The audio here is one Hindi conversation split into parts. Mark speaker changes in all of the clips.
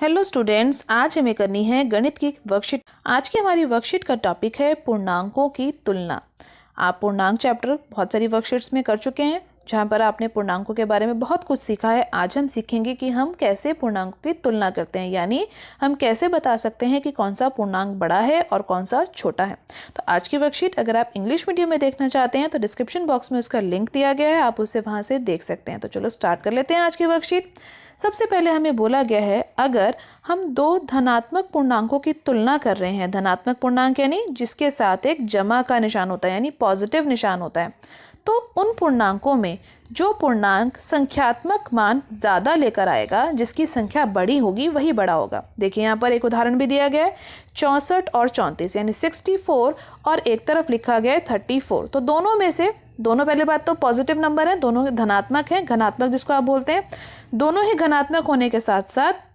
Speaker 1: हेलो स्टूडेंट्स, आज हमें करनी है गणित की वर्कशीट। आज की हमारी वर्कशीट का टॉपिक है पूर्णांकों की तुलना। आप पूर्णांक चैप्टर बहुत सारी वर्कशीट्स में कर चुके हैं, जहां पर आपने पूर्णांकों के बारे में बहुत कुछ सीखा है। आज हम सीखेंगे कि हम कैसे पूर्णांकों की तुलना करते हैं, यानी हम कैसे बता सकते हैं कि कौन सा पूर्णांक बड़ा है और कौन सा छोटा है। तो आज की वर्कशीट अगर आप इंग्लिश मीडियम में देखना चाहते हैं तो डिस्क्रिप्शन बॉक्स में उसका लिंक दिया गया है, आप उसे वहां से देख सकते हैं। तो चलो स्टार्ट कर लेते हैं आज की वर्कशीट। सबसे पहले हमें बोला गया है, अगर हम दो धनात्मक पूर्णांकों की तुलना कर रहे हैं, धनात्मक पूर्णांक यानी जिसके साथ एक जमा का निशान होता है, यानी पॉजिटिव निशान होता है, तो उन पूर्णांकों में जो पूर्णांक संख्यात्मक मान ज्यादा लेकर आएगा, जिसकी संख्या बड़ी होगी वही बड़ा होगा। देखिए यहाँ पर एक उदाहरण भी दिया गया है, 64 और 34 यानी 64 और एक तरफ लिखा गया है 34। तो दोनों में से, दोनों पहले बात तो पॉजिटिव नंबर है, दोनों धनात्मक है, घनात्मक जिसको आप बोलते हैं। दोनों ही घनात्मक होने के साथ साथ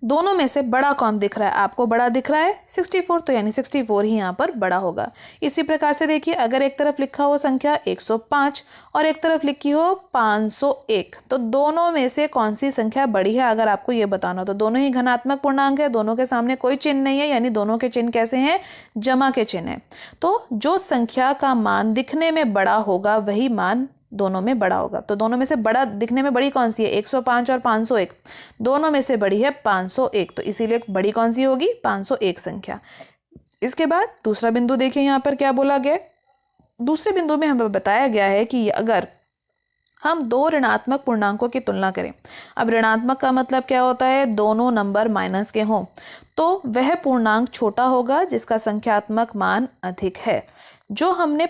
Speaker 1: दोनों में से बड़ा कौन दिख रहा है? आपको बड़ा दिख रहा है 64, तो यानी 64 ही यहाँ पर बड़ा होगा। इसी प्रकार से देखिए, अगर एक तरफ लिखा हो संख्या 105 और एक तरफ लिखी हो 501, तो दोनों में से कौन सी संख्या बड़ी है अगर आपको ये बताना हो। तो दोनों ही धनात्मक पूर्णांक है, दोनों के सामने कोई चिन्ह नहीं है, यानी दोनों के चिन्ह कैसे हैं? जमा के चिन्ह है। तो जो संख्या का मान दिखने में बड़ा होगा वही मान दोनों में बड़ा होगा। तो दोनों में से बड़ा दिखने में बड़ी कौन सी है? 105 और 501। दोनों में से बड़ी है 501, तो इसीलिए बड़ी कौन सी होगी? 501 संख्या। इसके बाद दूसरा बिंदु देखिए, यहाँ पर क्या बोला गया। दूसरे बिंदु में हमें बताया गया है कि अगर हम दो ऋणात्मक पूर्णांकों की तुलना करें, अब ऋणात्मक का मतलब क्या होता है? दोनों नंबर माइनस के हों, तो वह पूर्णांक छोटा होगा जिसका संख्यात्मक मान अधिक है। जो हमने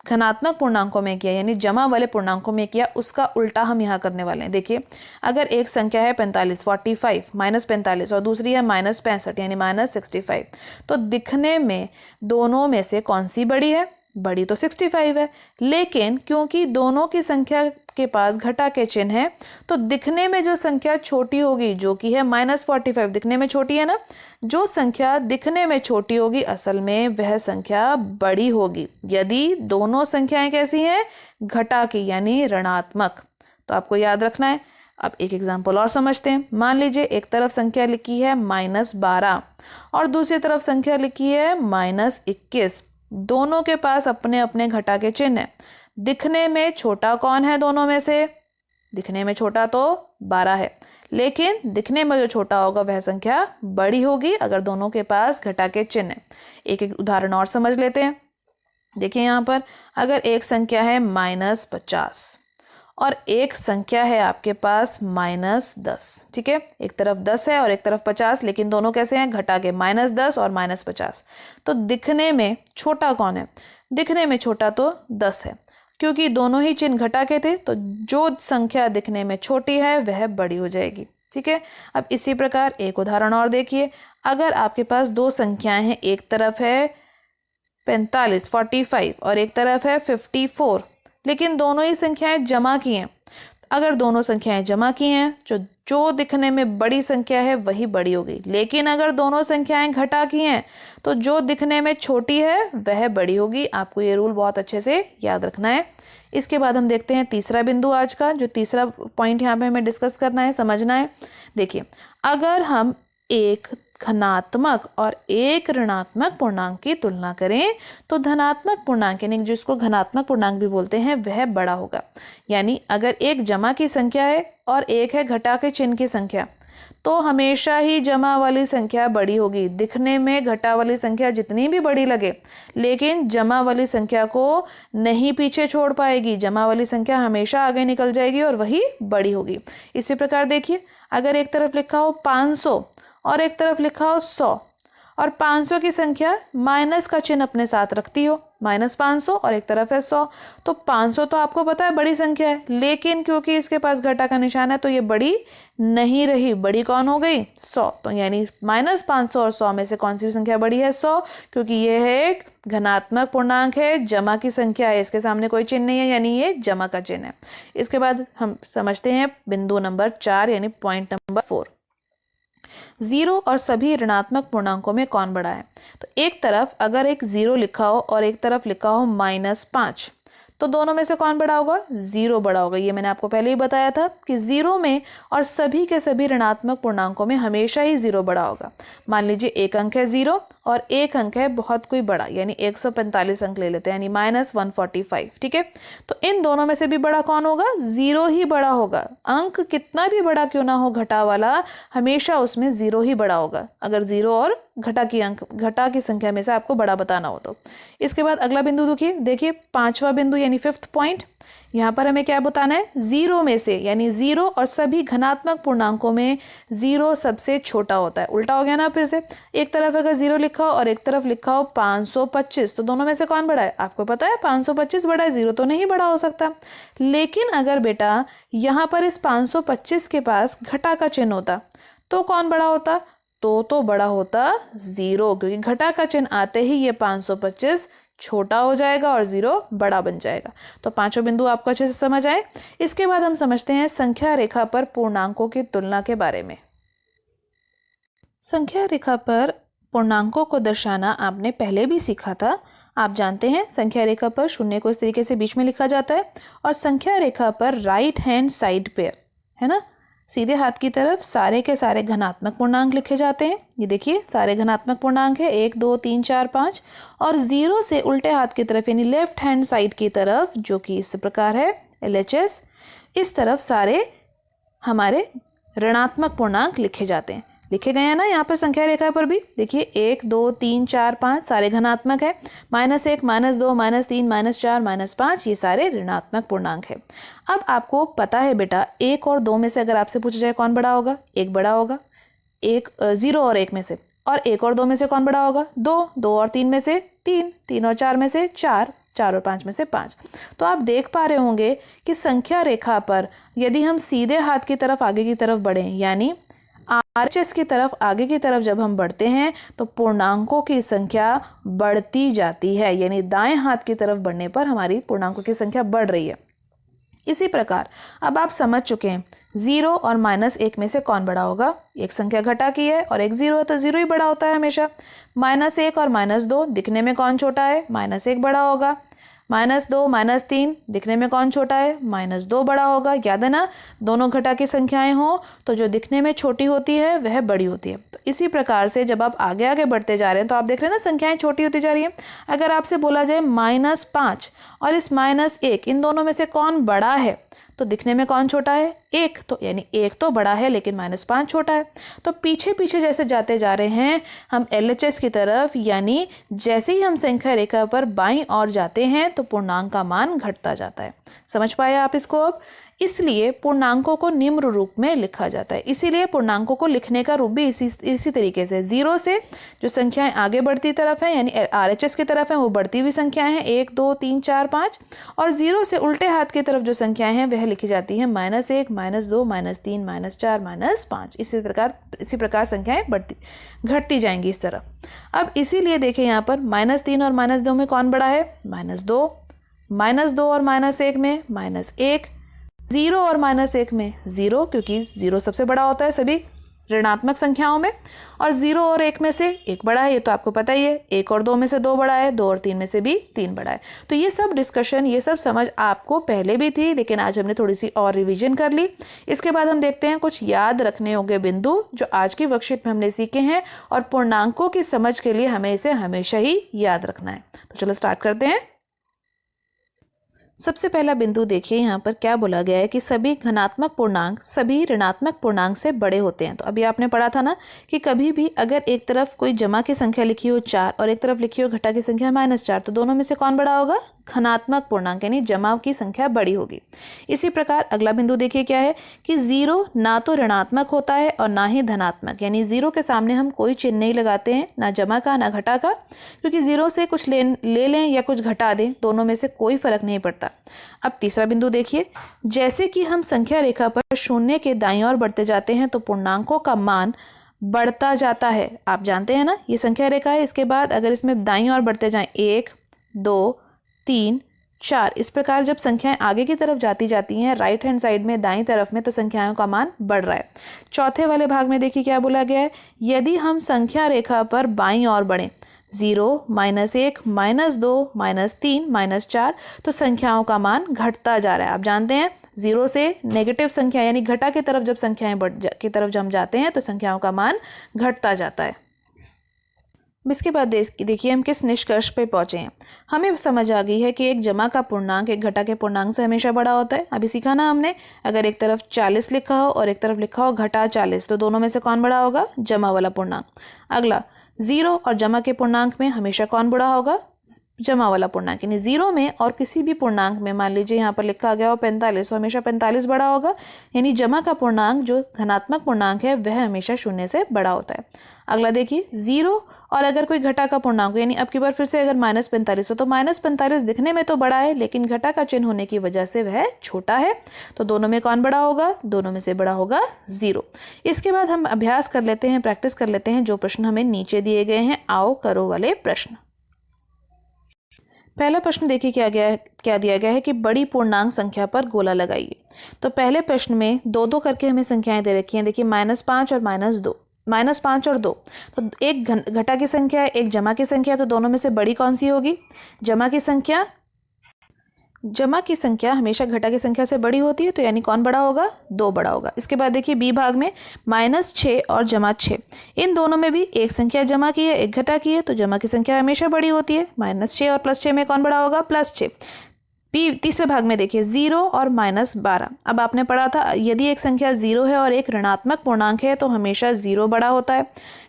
Speaker 1: धनात्मक पूर्णांकों में किया, यानी जमा वाले पूर्णांकों में किया, उसका उल्टा हम यहाँ करने वाले हैं। देखिए, अगर एक संख्या है 45 माइनस 45 और दूसरी है माइनस 65 यानी माइनस 65, तो दिखने में दोनों में से कौन सी बड़ी है? बड़ी तो 65 है, लेकिन क्योंकि दोनों की संख्या के पास घटा के चिन्ह है, तो दिखने में जो संख्या छोटी होगी, जो कि है -45, दिखने में छोटी है ना, जो संख्या दिखने में छोटी होगी असल में वह संख्या बड़ी होगी यदि दोनों संख्याएं कैसी हैं? घटा की, यानी ऋणात्मक। तो आपको याद रखना है। अब एक एग्जाम्पल और समझते हैं। मान लीजिए एक तरफ संख्या लिखी है -12 और दूसरी तरफ संख्या लिखी है -21। दोनों के पास अपने अपने घटा के चिन्ह है। दिखने में छोटा कौन है दोनों में से? दिखने में छोटा तो 12 है, लेकिन दिखने में जो छोटा होगा वह संख्या बड़ी होगी अगर दोनों के पास घटा के चिन्ह है। एक उदाहरण और समझ लेते हैं। देखिए यहाँ पर, अगर एक संख्या है -50 और एक संख्या है आपके पास -10, ठीक है, एक तरफ 10 है और एक तरफ 50, लेकिन दोनों कैसे हैं? घटा के, -10 और -50। तो दिखने में छोटा कौन है? दिखने में छोटा तो 10 है, क्योंकि दोनों ही चिन्ह घटा के थे, तो जो संख्या दिखने में छोटी है वह बड़ी हो जाएगी। ठीक है। अब इसी प्रकार एक उदाहरण और देखिए। अगर आपके पास दो संख्याएं हैं, एक तरफ है 45 और एक तरफ है 54, लेकिन दोनों ही संख्याएं जमा की हैं। अगर दोनों संख्याएं जमा की हैं, जो दिखने में बड़ी संख्या है वही बड़ी होगी, लेकिन अगर दोनों संख्याएं घटा की हैं तो जो दिखने में छोटी है वह बड़ी होगी। आपको ये रूल बहुत अच्छे से याद रखना है। इसके बाद हम देखते हैं तीसरा बिंदु आज का, जो तीसरा पॉइंट यहाँ पे हमें डिस्कस करना है, समझना है। देखिए, अगर हम एक धनात्मक और एक ऋणात्मक पूर्णांक की तुलना करें तो धनात्मक पूर्णांक, यानी जिसको धनात्मक पूर्णांक भी बोलते हैं, वह बड़ा होगा। यानी अगर एक जमा की संख्या है और एक है घटा के चिन्ह की संख्या, तो हमेशा ही जमा वाली संख्या बड़ी होगी। दिखने में घटा वाली संख्या जितनी भी बड़ी लगे, लेकिन जमा वाली संख्या को नहीं पीछे छोड़ पाएगी। जमा वाली संख्या हमेशा आगे निकल जाएगी और वही बड़ी होगी। इसी प्रकार देखिए, अगर एक तरफ लिखा हो 500 और एक तरफ लिखा हो 100 और 500 की संख्या माइनस का चिन्ह अपने साथ रखती हो, -500 और एक तरफ है 100, तो 500 तो आपको पता है बड़ी संख्या है, लेकिन क्योंकि इसके पास घटा का निशान है तो ये बड़ी नहीं रही। बड़ी कौन हो गई? 100। तो यानी -500 और 100 में से कौन सी संख्या बड़ी है? 100, क्योंकि ये है एक धनात्मक पूर्णांक है, जमा की संख्या है, इसके सामने कोई चिन्ह नहीं है, यानी ये जमा का चिन्ह है। इसके बाद हम समझते हैं बिंदु नंबर 4, यानी पॉइंट नंबर 4। 0 और सभी ऋणात्मक पूर्णांकों में कौन बड़ा है? तो एक तरफ अगर एक 0 लिखा हो और एक तरफ लिखा हो -5, तो दोनों में से कौन बड़ा होगा? 0 बड़ा होगा। ये मैंने आपको पहले ही बताया था कि 0 में और सभी के सभी ऋणात्मक पूर्णांकों में हमेशा ही 0 बड़ा होगा। मान लीजिए एक अंक है 0 और एक अंक है बहुत कोई बड़ा, यानी 145 अंक ले लेते हैं, यानी -145। ठीक है, तो इन दोनों में से भी बड़ा कौन होगा? 0 ही बड़ा होगा। अंक कितना भी बड़ा क्यों ना हो घटा वाला, हमेशा उसमें 0 ही बड़ा होगा, अगर 0 और घटा की संख्या में से आपको बड़ा बताना हो तो। इसके बाद अगला बिंदु देखिए 5वां बिंदु यानी 5th पॉइंट। यहाँ पर हमें क्या बताना है? 0 में से, यानी 0 और सभी धनात्मक पूर्णांकों में 0 सबसे छोटा होता है। उल्टा हो गया ना, फिर से एक तरफ अगर 0 लिखा हो और एक तरफ लिखा हो 525, तो दोनों में से कौन बड़ा है? आपको पता है 525 बड़ा है, 0 तो नहीं बड़ा हो सकता। लेकिन अगर बेटा यहाँ पर इस 525 के पास घटा का चिन्ह होता तो कौन बड़ा होता? तो बड़ा होता 0, क्योंकि घटा का चिन्ह आते ही ये 525 छोटा हो जाएगा और 0 बड़ा बन जाएगा। तो पांचों बिंदु आपको अच्छे से समझ आए। इसके बाद हम समझते हैं संख्या रेखा पर पूर्णांकों की तुलना के बारे में। संख्या रेखा पर पूर्णांकों को दर्शाना आपने पहले भी सीखा था। आप जानते हैं संख्या रेखा पर शून्य को इस तरीके से बीच में लिखा जाता है और संख्या रेखा पर राइट हैंड साइड पे, है ना, सीधे हाथ की तरफ सारे के सारे धनात्मक पूर्णांक लिखे जाते हैं। ये देखिए सारे धनात्मक पूर्णांक है 1 2 3 4 5, और 0 से उल्टे हाथ की तरफ यानी लेफ्ट हैंड साइड की तरफ, जो कि इस प्रकार है LHS, इस तरफ सारे हमारे ऋणात्मक पूर्णांक लिखे जाते हैं। लिखे गए हैं ना यहाँ पर संख्या रेखा पर भी। देखिए 1 2 3 4 5 सारे धनात्मक है, -1 -2 -3 -4 -5 ये सारे ऋणात्मक पूर्णांक है। अब आपको पता है बेटा 1 और 2 में से अगर आपसे पूछा जाए कौन बड़ा होगा? 1 बड़ा होगा। 0 और 1 में से, और 1 और 2 में से कौन बड़ा होगा? 2 और 3 में से 3, 3 और 4 में से 4, 4 और 5 में से 5। तो आप देख पा रहे होंगे कि संख्या रेखा पर यदि हम सीधे हाथ की तरफ आगे की तरफ बढ़ें, यानी RHS की तरफ आगे की तरफ जब हम बढ़ते हैं तो पूर्णांकों की संख्या बढ़ती जाती है, यानी दाएं हाथ की तरफ बढ़ने पर हमारी पूर्णांकों की संख्या बढ़ रही है। इसी प्रकार अब आप समझ चुके हैं 0 और -1 में से कौन बड़ा होगा? एक संख्या घटा की है और एक 0 है तो 0 ही बड़ा होता है हमेशा। -1 और -2 दिखने में कौन छोटा है? -1 बड़ा होगा। -2 -3 दिखने में कौन छोटा है? -2 बड़ा होगा। याद है ना, दोनों घटा की संख्याएं हो तो जो दिखने में छोटी होती है वह बड़ी होती है। तो इसी प्रकार से जब आप आगे आगे बढ़ते जा रहे हैं तो आप देख रहे हैं ना संख्याएं छोटी होती जा रही हैं। अगर आपसे बोला जाए -5 और इस -1 इन दोनों में से कौन बड़ा है, तो दिखने में कौन छोटा है? 1, तो यानी 1 तो बड़ा है लेकिन -5 छोटा है। तो पीछे पीछे जैसे जाते जा रहे हैं हम LHS की तरफ, यानी जैसे ही हम संख्या रेखा पर बाईं ओर जाते हैं तो पूर्णांक का मान घटता जाता है। समझ पाए आप इसको? अब इसलिए पूर्णांकों को निम्न रूप में लिखा जाता है। इसीलिए पूर्णांकों को लिखने का रूप भी इसी तरीके से, 0 से जो संख्याएं आगे बढ़ती तरफ हैं यानी RHS की तरफ हैं वो बढ़ती हुई संख्याएं हैं 1 2 3 4 5, और 0 से उल्टे हाथ की तरफ जो संख्याएं हैं वह लिखी जाती हैं -1 -2 -3 -4 -5। इसी प्रकार संख्याएं घटती जाएंगी इस तरफ। अब इसीलिए देखिए यहाँ पर -3 और -2 में कौन बड़ा है? -2, -2 और -1 में -1, 0 और -1 में 0, क्योंकि 0 सबसे बड़ा होता है सभी ऋणात्मक संख्याओं में, और 0 और 1 में से 1 बड़ा है, ये तो आपको पता ही है। 1 और 2 में से 2 बड़ा है, 2 और 3 में से भी 3 बड़ा है। तो ये सब डिस्कशन, ये सब समझ आपको पहले भी थी, लेकिन आज हमने थोड़ी सी और रिवीजन कर ली। इसके बाद हम देखते हैं कुछ याद रखने योग्य बिंदु जो आज की वर्कशीट में हमने सीखे हैं, और पूर्णांकों की समझ के लिए हमें इसे हमेशा ही याद रखना है। तो चलो स्टार्ट करते हैं। सबसे पहला बिंदु देखिए, यहाँ पर क्या बोला गया है कि सभी धनात्मक पूर्णांक सभी ऋणात्मक पूर्णांक से बड़े होते हैं। तो अभी आपने पढ़ा था ना कि कभी भी अगर एक तरफ कोई जमा की संख्या लिखी हो 4 और एक तरफ लिखी हो घटा की संख्या -4, तो दोनों में से कौन बड़ा होगा? धनात्मक पूर्णांक, यानी जमाव की संख्या बड़ी होगी। इसी प्रकार अगला बिंदु देखिए क्या है कि 0 ना तो ऋणात्मक होता है और ना ही धनात्मक, यानी 0 के सामने हम कोई चिन्ह नहीं लगाते हैं, ना जमा का ना घटा का, क्योंकि 0 से कुछ ले लें या कुछ घटा दें, दोनों में से कोई फर्क नहीं पड़ता। अब तीसरा बिंदु देखिए, जैसे कि हम संख्या रेखा पर शून्य के दाईं ओर बढ़ते जाते हैं तो पूर्णांकों का मान बढ़ता जाता है। आप जानते हैं ना, ये संख्या रेखा है, इसके बाद अगर इसमें दाईं ओर बढ़ते जाएं 1 2 3 4, इस प्रकार जब संख्याएं आगे की तरफ जाती हैं राइट हैंड साइड में दाईं तरफ में, तो संख्याओं का मान बढ़ रहा है। चौथे वाले भाग में देखिए क्या बोला गया है, यदि हम संख्या रेखा पर बाईं ओर बढ़ें, 0, -1, -2, -3, -4, तो संख्याओं का मान घटता जा रहा है। आप जानते हैं 0 से नेगेटिव संख्या यानी घटा की तरफ जब संख्याएं की तरफ जब हम जाते हैं तो संख्याओं का मान घटता जाता है। इसके बाद देखिए हम किस निष्कर्ष पे पहुंचे हैं। हमें समझ आ गई है कि एक जमा का पूर्णांक एक घटा के पूर्णांक से हमेशा बड़ा होता है। अभी सीखा ना हमने, अगर एक तरफ 40 लिखा हो और एक तरफ लिखा हो घटा 40, तो दोनों में से कौन बड़ा होगा? जमा वाला पूर्णांक। अगला, 0 और जमा के पूर्णांक में हमेशा कौन बड़ा होगा? जमा वाला पूर्णांक। यानी 0 में और किसी भी पूर्णांक में, मान लीजिए यहाँ पर लिखा गया हो 45, तो हमेशा 45 बड़ा होगा। यानी जमा का पूर्णांक जो धनात्मक पूर्णांक है वह हमेशा 0 से बड़ा होता है। अगला देखिए, 0 और अगर कोई घटा का पूर्णांक हो, यानी अब की बार फिर से अगर -45 हो, तो -45 दिखने में तो बड़ा है लेकिन घटा का चिन्ह होने की वजह से वह छोटा है। तो दोनों में कौन बड़ा होगा? दोनों में से बड़ा होगा 0। इसके बाद हम अभ्यास कर लेते हैं, प्रैक्टिस कर लेते हैं जो प्रश्न हमें नीचे दिए गए हैं। आओ करो वाले प्रश्न। पहला प्रश्न देखिए क्या दिया गया है कि बड़ी पूर्णांक संख्या पर गोला लगाइए। तो पहले प्रश्न में 2-2 करके हमें संख्याएं दे रखी हैं। देखिए -5 और -2, -5 और 2, तो एक घटा की संख्या है, एक जमा की संख्या है, तो दोनों में से बड़ी कौन सी होगी? जमा की संख्या। जमा की संख्या हमेशा घटा की संख्या से बड़ी होती है, तो यानी कौन बड़ा होगा? 2 बड़ा होगा। इसके बाद देखिए बी भाग में -6 और जमा 6, इन दोनों में भी एक संख्या जमा की है एक घटा की है, तो जमा की संख्या हमेशा बड़ी होती है। -6 और +6 में कौन बड़ा होगा? +6। बी तीसरे भाग में देखिए 0 और -12। अब आपने पढ़ा था यदि एक संख्या 0 है और एक ऋणात्मक पूर्णांक है तो हमेशा 0 बड़ा होता है।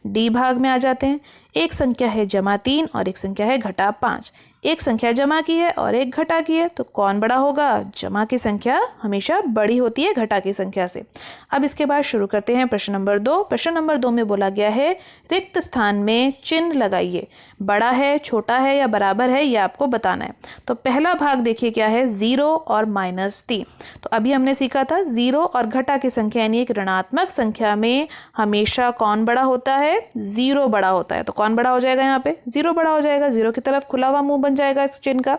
Speaker 1: डी भाग में आ जाते हैं, एक संख्या है जमा 3 और एक संख्या है घटा 5। एक संख्या जमा की है और एक घटा की है, तो कौन बड़ा होगा? जमा की संख्या हमेशा बड़ी होती है घटा की संख्या से। अब इसके बाद शुरू करते हैं प्रश्न नंबर 2। प्रश्न नंबर 2 में बोला गया है रिक्त स्थान में चिन्ह लगाइए। बड़ा है, छोटा है या बराबर है, यह आपको बताना है। तो पहला भाग देखिए क्या है? 0 और -3। तो अभी हमने सीखा था 0 और घटा की संख्या यानी एक ऋणात्मक संख्या में हमेशा कौन बड़ा होता है? 0 बड़ा होता है। तो कौन बड़ा हो जाएगा? यहाँ पे 0 बड़ा हो जाएगा। 0 की तरफ खुला हुआ मुंह बन जाएगा इस चिन्ह का।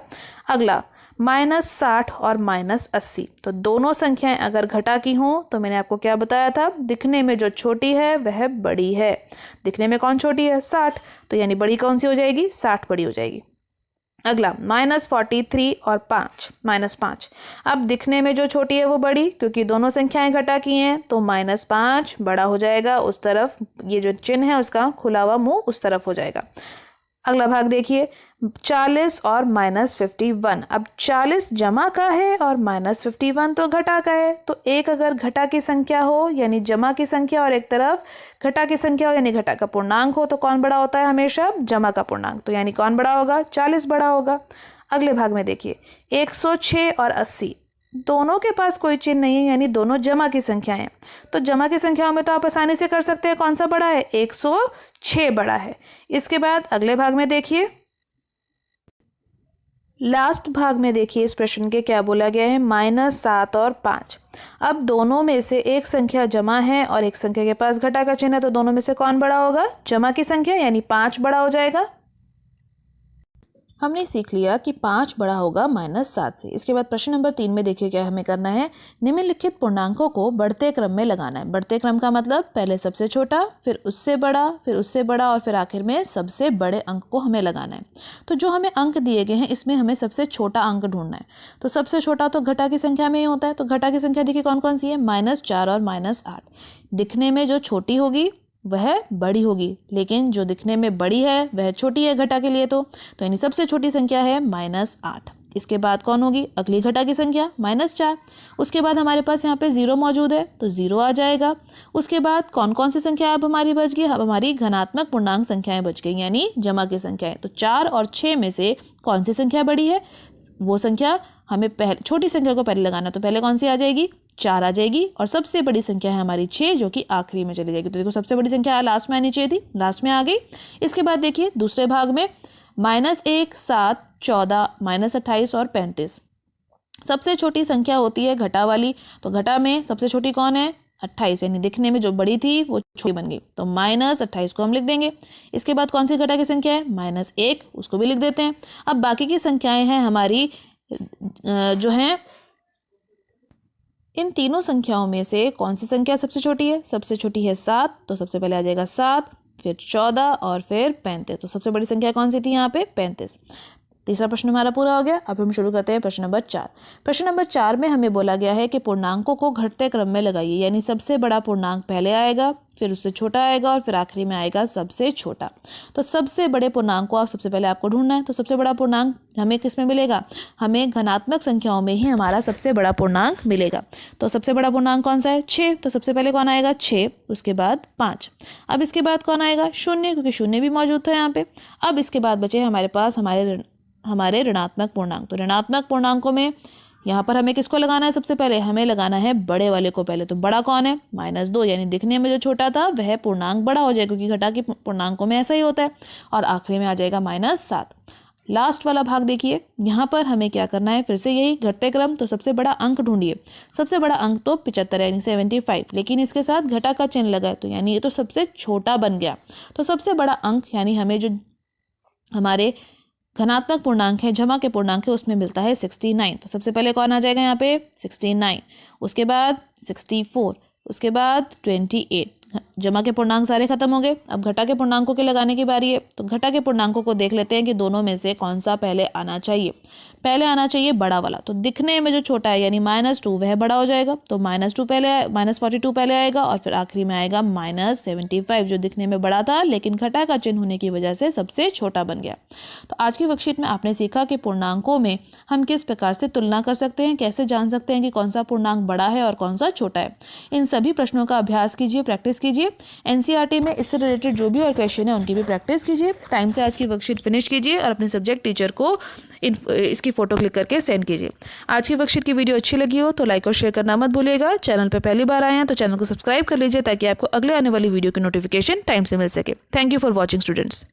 Speaker 1: अगला -60 और -80, तो दोनों संख्याएं अगर घटा की हों तो मैंने आपको क्या बताया था? दिखने में जो छोटी है वह बड़ी है। दिखने में कौन छोटी है? 60, तो यानी बड़ी कौन सी हो जाएगी? 60 बड़ी हो जाएगी। अगला -43 और -5। अब दिखने में जो छोटी है वो बड़ी, क्योंकि दोनों संख्याएं घटा की हैं, तो -5 बड़ा हो जाएगा उस तरफ, ये जो चिन्ह है उसका खुला हुआ मुंह उस तरफ हो जाएगा। अगला भाग देखिए 40 और -51। अब 40 जमा का है और -51 तो घटा का है। तो एक अगर घटा की संख्या हो यानी जमा की संख्या और एक तरफ घटा की संख्या हो यानी घटा का पूर्णांक हो, तो कौन बड़ा होता है? हमेशा जमा का पूर्णांक। तो यानी कौन बड़ा होगा? 40 बड़ा होगा। अगले भाग में देखिए 106 और 80, दोनों के पास कोई चिन्ह नहीं है यानी दोनों जमा की संख्या हैं। तो जमा की संख्याओं में तो आप आसानी से कर सकते हैं कौन सा बड़ा है? 106 बड़ा है। इसके बाद अगले भाग में देखिए, लास्ट भाग में देखिए इस प्रश्न के क्या बोला गया है? -7 और 5। अब दोनों में से एक संख्या जमा है और एक संख्या के पास घटा का चिन्ह है, तो दोनों में से कौन बड़ा होगा? जमा की संख्या यानी 5 बड़ा हो जाएगा। हमने सीख लिया कि 5 बड़ा होगा -7 से। इसके बाद प्रश्न नंबर 3 में देखिए क्या हमें करना है? निम्नलिखित पूर्णांकों को बढ़ते क्रम में लगाना है। बढ़ते क्रम का मतलब पहले सबसे छोटा, फिर उससे बड़ा, फिर उससे बड़ा और फिर आखिर में सबसे बड़े अंक को हमें लगाना है। तो जो हमें अंक दिए गए हैं इसमें हमें सबसे छोटा अंक ढूंढना है। तो सबसे छोटा तो घटा की संख्या में ही होता है। तो घटा की संख्या देखिए कौन कौन सी है? -4 और -8। दिखने में जो छोटी होगी वह बड़ी होगी, लेकिन जो दिखने में बड़ी है वह छोटी है घटा के लिए। तो यानी सबसे छोटी संख्या है -8। इसके बाद कौन होगी? अगली घटा की संख्या -4। उसके बाद हमारे पास यहाँ पे 0 मौजूद है तो 0 आ जाएगा। उसके बाद कौन कौन सी संख्या अब हमारी बच गई? अब हमारी धनात्मक पूर्णांक संख्याएं बच गई यानी जमा की संख्याएं। तो 4 और 6 में से कौन सी संख्या बड़ी है? वो संख्या हमें छोटी संख्या को पहले लगाना, तो पहले कौन सी आ जाएगी? 4 आ जाएगी। और सबसे बड़ी संख्या है हमारी 6 जो कि आखिरी में चली जाएगी। तो देखो सबसे बड़ी संख्या लास्ट में आनी चाहिए थी, लास्ट में आ गई। इसके बाद देखिए दूसरे भाग में -1, 7, 14, -28 और 35 सबसे छोटी संख्या होती है घटा वाली। तो घटा में सबसे छोटी कौन है? 28, यानी दिखने में जो बड़ी थी वो छोटी बन गई, तो -28 को हम लिख देंगे। इसके बाद कौन सी घटा की संख्या है? -1, उसको भी लिख देते हैं। अब बाकी की संख्याएं हैं हमारी जो हैं, इन तीनों संख्याओं में से कौन सी संख्या सबसे छोटी है? सबसे छोटी है 7, तो सबसे पहले आ जाएगा 7। फिर 14 और फिर 35। तो सबसे बड़ी संख्या कौन सी थी यहाँ पे? 35। तीसरा प्रश्न हमारा पूरा हो गया। अब हम शुरू करते हैं प्रश्न नंबर 4। प्रश्न नंबर 4 में हमें बोला गया है कि पूर्णांकों को घटते क्रम में लगाइए, यानी सबसे बड़ा पूर्णांक पहले आएगा, फिर उससे छोटा आएगा और फिर आखिरी में आएगा सबसे छोटा। तो सबसे बड़े पूर्णांक को आप सबसे पहले आपको ढूंढना है। तो सबसे बड़ा पूर्णांक हमें किस में मिलेगा? हमें धनात्मक संख्याओं में ही हमारा सबसे बड़ा पूर्णांक मिलेगा। तो सबसे बड़ा पूर्णांक कौन सा है? 6। तो सबसे पहले कौन आएगा? 6, उसके बाद 5। अब इसके बाद कौन आएगा? 0, क्योंकि 0 भी मौजूद था यहाँ पे। अब इसके बाद बचे हमारे पास हमारे ऋणात्मक पूर्णांक। तो ऋणात्मक पूर्णांकों में यहाँ पर हमें किसको लगाना है? सबसे पहले हमें लगाना है बड़े वाले को पहले। तो बड़ा कौन है? -2, यानी दिखने में जो छोटा था वह पूर्णांक बड़ा हो जाएगा, क्योंकि घटा के पूर्णांकों में ऐसा ही होता है। और आखिरी में आ जाएगा -7। लास्ट वाला भाग देखिए, यहाँ पर हमें क्या करना है? फिर से यही घटते क्रम। तो सबसे बड़ा अंक ढूंढिए। सबसे बड़ा अंक तो 75 यानी 75, लेकिन इसके साथ घटा का चिन्ह लगा है, तो यानी ये तो सबसे छोटा बन गया। तो सबसे बड़ा अंक यानी हमें जो हमारे धनात्मक पूर्णांक है, जमा के पूर्णांक है, उसमें मिलता है 69। तो सबसे पहले कौन आ जाएगा यहाँ पे? 69, उसके बाद 64, उसके बाद 28। जमा के पूर्णांक सारे खत्म हो गए। अब घटा के पूर्णांकों के लगाने की बारी है। तो घटा के पूर्णांकों को देख लेते हैं कि दोनों में से कौन सा पहले आना चाहिए। पहले आना चाहिए बड़ा वाला। तो दिखने में जो छोटा है यानी -2 वह बड़ा हो जाएगा। तो -2 पहले, -42 पहले आएगा और फिर आखिरी में आएगा -75, जो दिखने में बड़ा था लेकिन घटा का चिन्ह होने की वजह से सबसे छोटा बन गया। तो आज की वर्कशीट में आपने सीखा कि पूर्णांकों में हम किस प्रकार से तुलना कर सकते हैं, कैसे जान सकते हैं कि कौन सा पूर्णांक बड़ा है और कौन सा छोटा है। इन सभी प्रश्नों का अभ्यास कीजिए, प्रैक्टिस कीजिए। एनसीईआरटी में इससे रिलेटेड जो भी और क्वेश्चन है उनकी भी प्रैक्टिस कीजिए। टाइम से आज की वर्कशीट फिनिश कीजिए और अपने सब्जेक्ट टीचर को इसकी फोटो क्लिक करके सेंड कीजिए। आज की वर्कशीट की वीडियो अच्छी लगी हो तो लाइक और शेयर करना मत भूलिएगा। चैनल पर पहली बार आए हैं तो चैनल को सब्सक्राइब कर लीजिए, ताकि आपको अगले आने वाली वीडियो की नोटिफिकेशन टाइम से मिल सके। Thank you for watching students.